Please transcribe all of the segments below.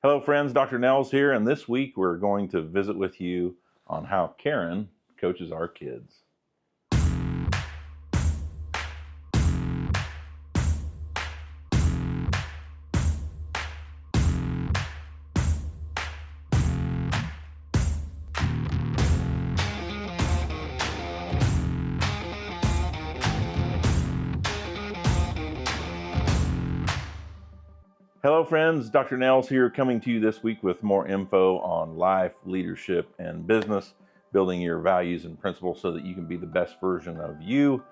Hello friends, Dr. Nels here, and this week we're going to visit with you on how Karen coaches our kids. Hello friends, Dr. Nels here, coming to you this week with more info on life, leadership, and business, building your values and principles so that you can be the best version of you.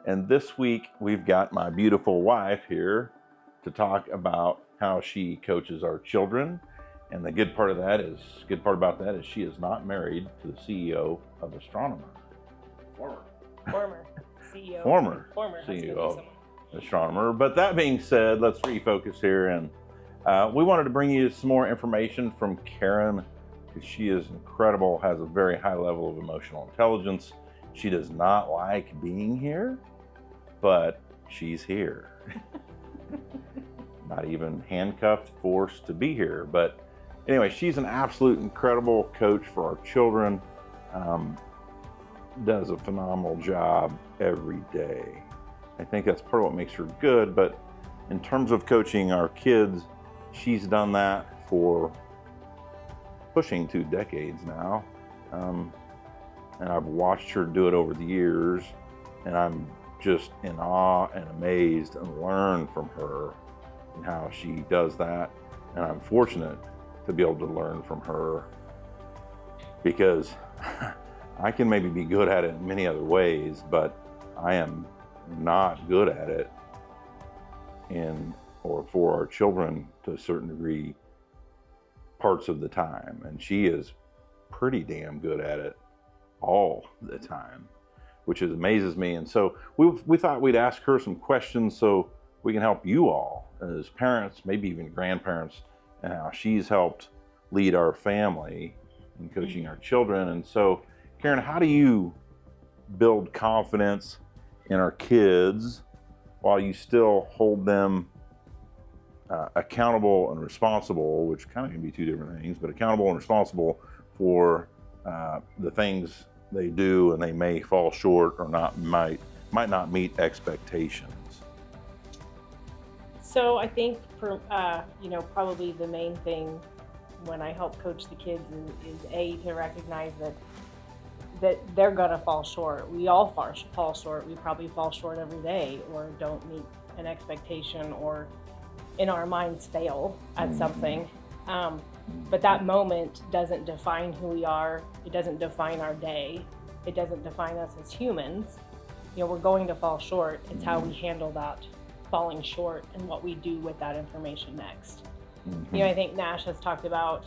And this week we've got my beautiful wife here to talk about how she coaches our children. And the good part about that is she is not married to the CEO of Astronomer. Former CEO. Former Former CEO. Astronomer. But that being said, let's refocus here, and we wanted to bring you some more information from Karen, because she is incredible, has a very high level of emotional intelligence. She does not like being here, but she's here. Not even handcuffed, forced to be here. But anyway, she's an absolute incredible coach for our children. Does a phenomenal job every day. I think that's part of what makes her good, but in terms of coaching our kids, she's done that for pushing 2 decades now. And I've watched her do it over the years, and I'm just in awe and amazed and learn from her and how she does that. And I'm fortunate to be able to learn from her, because I can maybe be good at it in many other ways, but I am not good at it for our children to a certain degree parts of the time, and she is pretty damn good at it all the time, which amazes me. And so we thought we'd ask her some questions so we can help you all as parents, maybe even grandparents, and how she's helped lead our family in coaching our children. And so, Karen, how do you build confidence in our kids while you still hold them accountable and responsible, which kind of can be 2 different things, but accountable and responsible for the things they do, and they may fall short or might not meet expectations? So I think probably the main thing when I help coach the kids is to recognize that they're gonna fall short. We all fall short. We probably fall short every day, or don't meet an expectation, or in our minds fail at something. But that moment doesn't define who we are. It doesn't define our day. It doesn't define us as humans. We're going to fall short. It's how we handle that falling short and what we do with that information next. I think Nash has talked about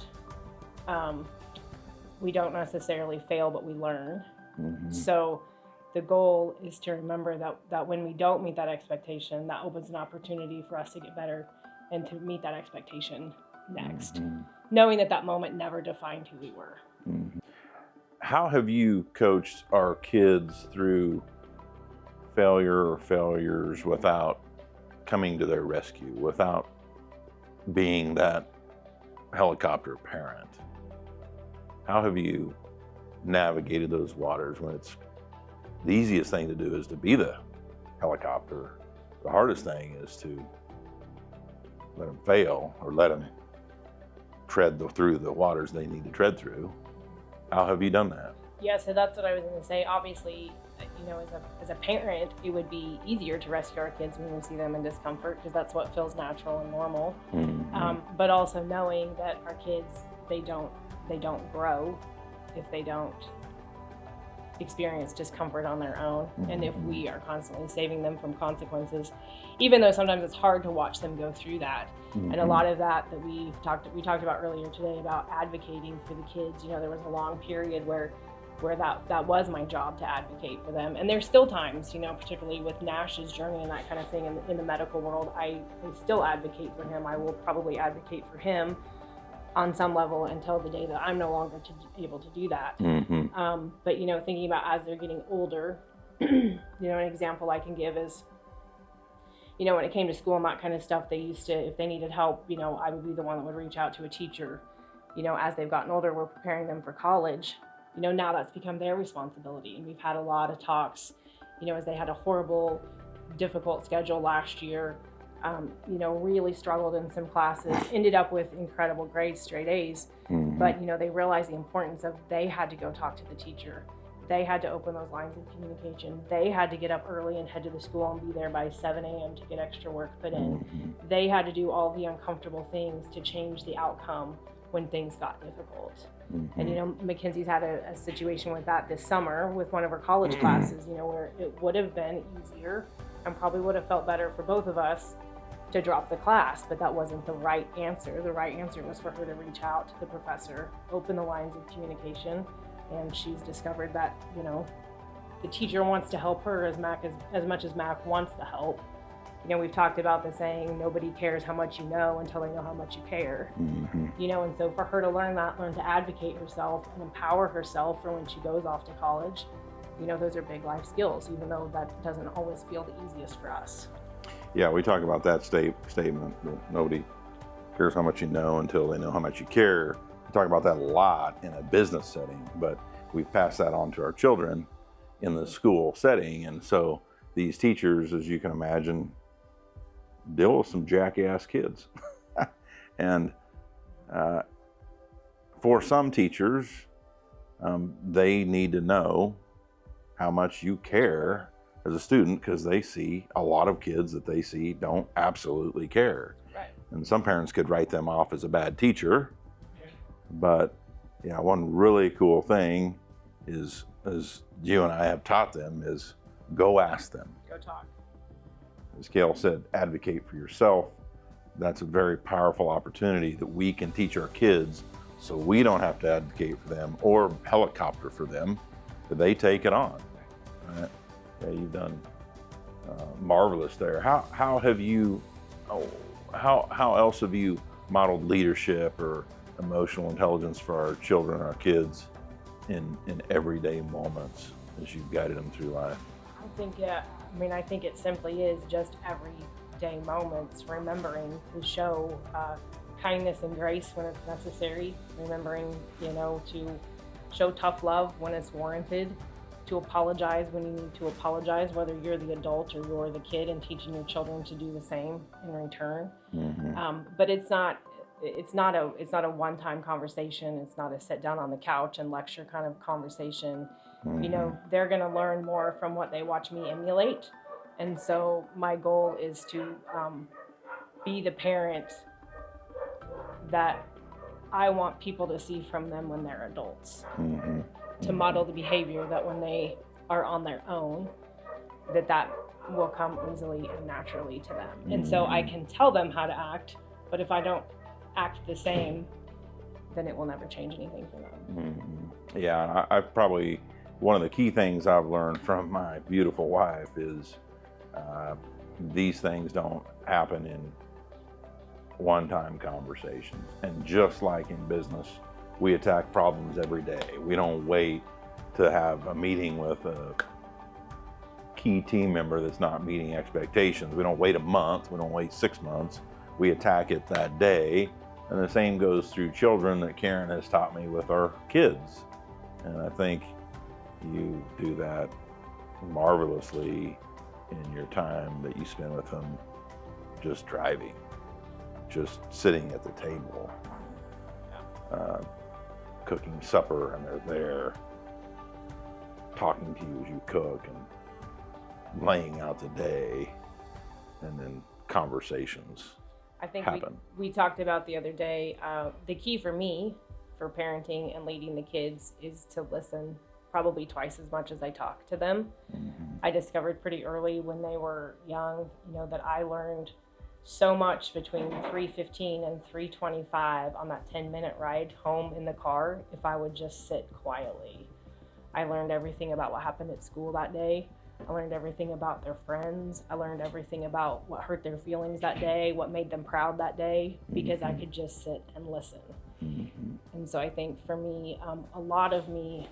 we don't necessarily fail, but we learn. So the goal is to remember that when we don't meet that expectation, that opens an opportunity for us to get better and to meet that expectation next, knowing that moment never defined who we were. How have you coached our kids through failure or failures without coming to their rescue, without being that helicopter parent? How have you navigated those waters when it's the easiest thing to do is to be the helicopter? The hardest thing is to let them fail, or let them tread through the waters they need to tread through. How have you done that? Yeah, so that's what I was going to say. Obviously, as a parent, it would be easier to rescue our kids when we see them in discomfort, because that's what feels natural and normal. But also knowing that our kids, they don't grow if they don't experience discomfort on their own. And if we are constantly saving them from consequences, even though sometimes it's hard to watch them go through that. And a lot of that we talked about earlier today about advocating for the kids. There was a long period where that was my job, to advocate for them. And there's still times, particularly with Nash's journey and that kind of thing in the medical world, I still advocate for him. I will probably advocate for him on some level until the day that I'm no longer able to do that. But thinking about as they're getting older, an example I can give is when it came to school and that kind of stuff, they used to, if they needed help, I would be the one that would reach out to a teacher. As they've gotten older, we're preparing them for college. Now that's become their responsibility. And we've had a lot of talks, as they had a horrible, difficult schedule last year, really struggled in some classes, ended up with incredible grades, straight A's. But, they realized the importance of they had to go talk to the teacher. They had to open those lines of communication. They had to get up early and head to the school and be there by 7 a.m. to get extra work put in. They had to do all the uncomfortable things to change the outcome when things got difficult. And Mackenzie's had a situation with that this summer with one of her college classes, where it would have been easier and probably would have felt better for both of us to drop the class, but that wasn't the right answer. The right answer was for her to reach out to the professor, open the lines of communication, and she's discovered that, the teacher wants to help her as much as Mac wants the help. We've talked about the saying, nobody cares how much you know until they know how much you care. And so for her to learn to advocate herself and empower herself for when she goes off to college, those are big life skills, even though that doesn't always feel the easiest for us. Yeah, we talk about that statement that nobody cares how much you know until they know how much you care. We talk about that a lot in a business setting, but we pass that on to our children in the school setting. And so these teachers, as you can imagine, deal with some jackass kids. And for some teachers, they need to know how much you care as a student, because they see a lot of kids that they see don't absolutely care. Right. And some parents could write them off as a bad teacher. But one really cool thing is, as you and I have taught them, is go ask them. Go talk. As Gail said, advocate for yourself. That's a very powerful opportunity that we can teach our kids, so we don't have to advocate for them or helicopter for them, but they take it on. Right? Yeah, you've done marvelous there. How have you? How else have you modeled leadership or emotional intelligence for our children, our kids, in everyday moments as you've guided them through life? I think it simply is just everyday moments, remembering to show kindness and grace when it's necessary, remembering, to show tough love when it's warranted, to apologize when you need to apologize, whether you're the adult or you're the kid, and teaching your children to do the same in return. But it's not a one-time conversation. It's not a sit down on the couch and lecture kind of conversation. They're going to learn more from what they watch me emulate. And so my goal is to be the parent that I want people to see from them when they're adults. To model the behavior that when they are on their own, that will come easily and naturally to them. And so I can tell them how to act, but if I don't act the same, then it will never change anything for them. Yeah, I've probably, one of the key things I've learned from my beautiful wife is these things don't happen in one-time conversations. And just like in business, we attack problems every day. We don't wait to have a meeting with a key team member that's not meeting expectations. We don't wait a month. We don't wait 6 months. We attack it that day. And the same goes through children that Karen has taught me with our kids. And I think you do that marvelously in your time that you spend with them, just driving, just sitting at the table, cooking supper, and they're there talking to you as you cook and laying out the day, and then conversations I think happen. We talked about the other day, the key for me for parenting and leading the kids is to listen probably twice as much as I talk to them. I discovered pretty early when they were young, that I learned so much between 3:15 and 3:25 on that 10-minute ride home in the car if I would just sit quietly. I learned everything about what happened at school that day. I learned everything about their friends. I learned everything about what hurt their feelings that day, what made them proud that day, because I could just sit and listen. And so I think for me, a lot of me,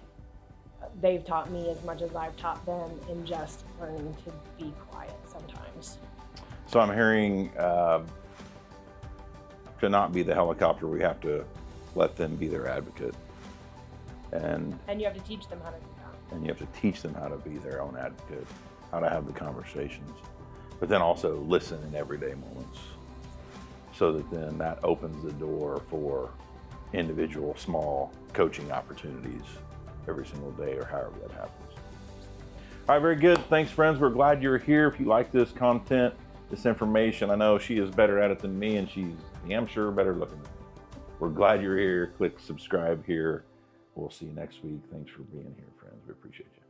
they've taught me as much as I've taught them in just learning to be quiet sometimes. So I'm hearing to not be the helicopter, we have to let them be their advocate. And you have to teach them how to do that. And you have to teach them how to be their own advocate, how to have the conversations, but then also listen in everyday moments, so that then that opens the door for individual small coaching opportunities every single day, or however that happens. All right, very good. Thanks, friends. We're glad you're here. If you like this content, this information, I know she is better at it than me, and she's damn sure better looking than me. We're glad you're here. Click subscribe here. We'll see you next week. Thanks for being here, friends. We appreciate you.